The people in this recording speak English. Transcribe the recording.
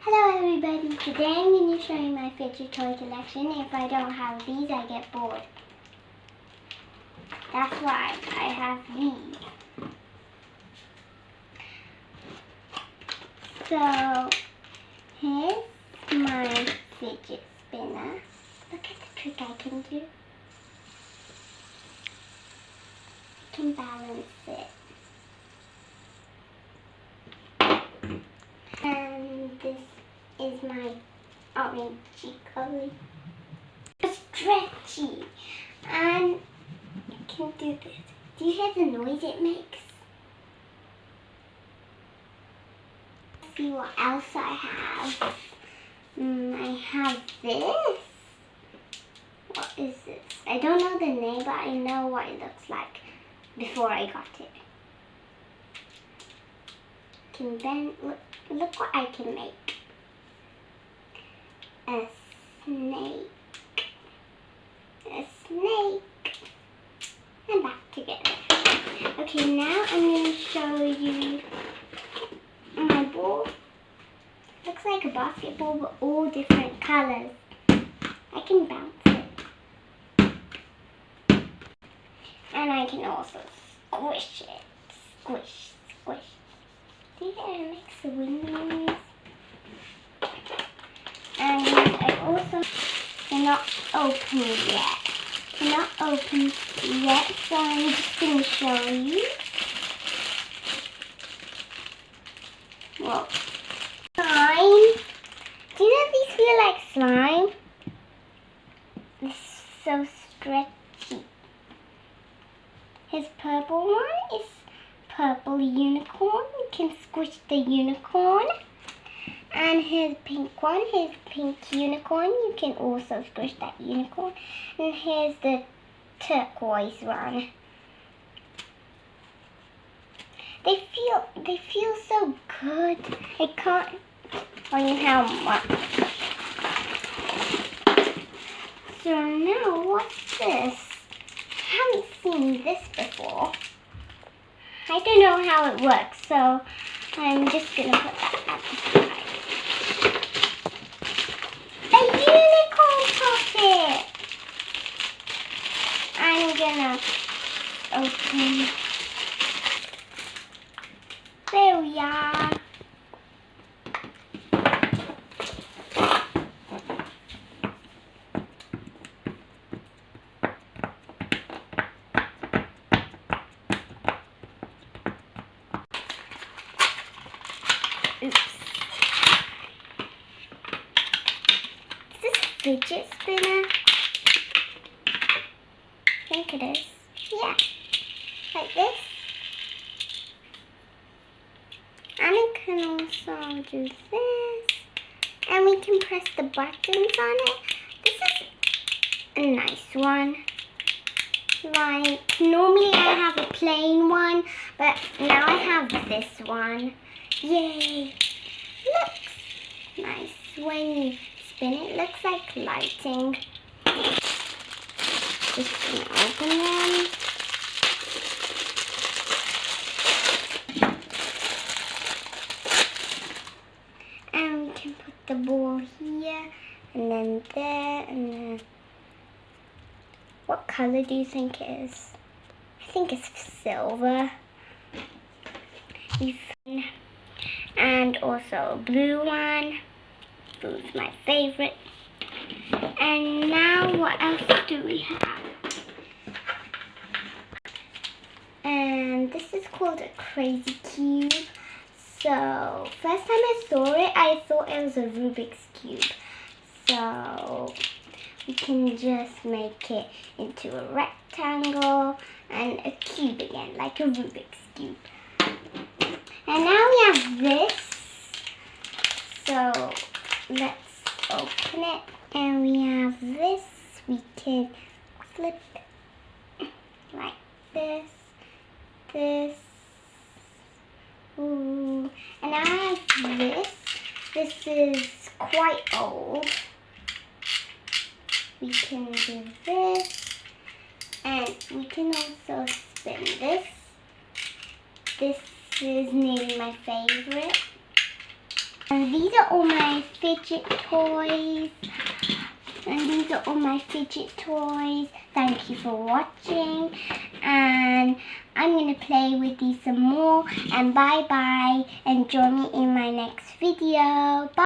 Hello everybody, today I'm going to show you my fidget toy collection. If I don't have these, I get bored. That's why I have these. So, here's my fidget spinner. Look at the trick I can do. I can balance it. And this is my orangey color. It's stretchy. And you can do this. Do you hear the noise it makes? Let's see what else I have. I have this. What is this? I don't know the name, but I know what it looks like before I got it. Can then look what I can make. A snake. A snake. And back together. Okay, now I'm going to show you my ball. Looks like a basketball, but all different colors. I can bounce it. And I can also squish it. Squish, squish. See how it makes a wind noise? And I also cannot open it yet. Cannot open yet, so I'm just going to show you. Whoa. Slime. Do you know these feel like slime? It's so stretchy. His purple one is purple unicorn. You can squish the unicorn. And his pink one, his pink unicorn, you can also squish that unicorn. And here's the turquoise one. They feel so good. I can't tell you how much. So now what's this? I haven't seen this before. I don't know how it works, so I'm just gonna put that at the side. A unicorn puppet! I'm gonna open. There we are. Oops. Is this a fidget spinner? I think it is. Yeah. Like this. And it can also do this. And we can press the buttons on it. This is a nice one. Like, normally I have a plain one, but now I have this one. Yay! Looks nice when you spin it. Looks like lighting. Just gonna open them. And we can put the ball here, and then there, and then. What color do you think it is? I think it's silver. And also a blue one. Blue's my favorite. And now what else do we have? And this is called a crazy cube. So first time I saw it, I thought it was a Rubik's cube. So we can just make it into a rectangle and a cube again, like a Rubik's cube. And now we have this. So let's open it. And we have this. We can flip like this. This. Ooh. And I have this. This is quite old. We can do this. And we can also spin this. This is nearly my favorite. And these are all my fidget toys. Thank you for watching. And I'm going to play with these some more. And bye bye. And join me in my next video. Bye.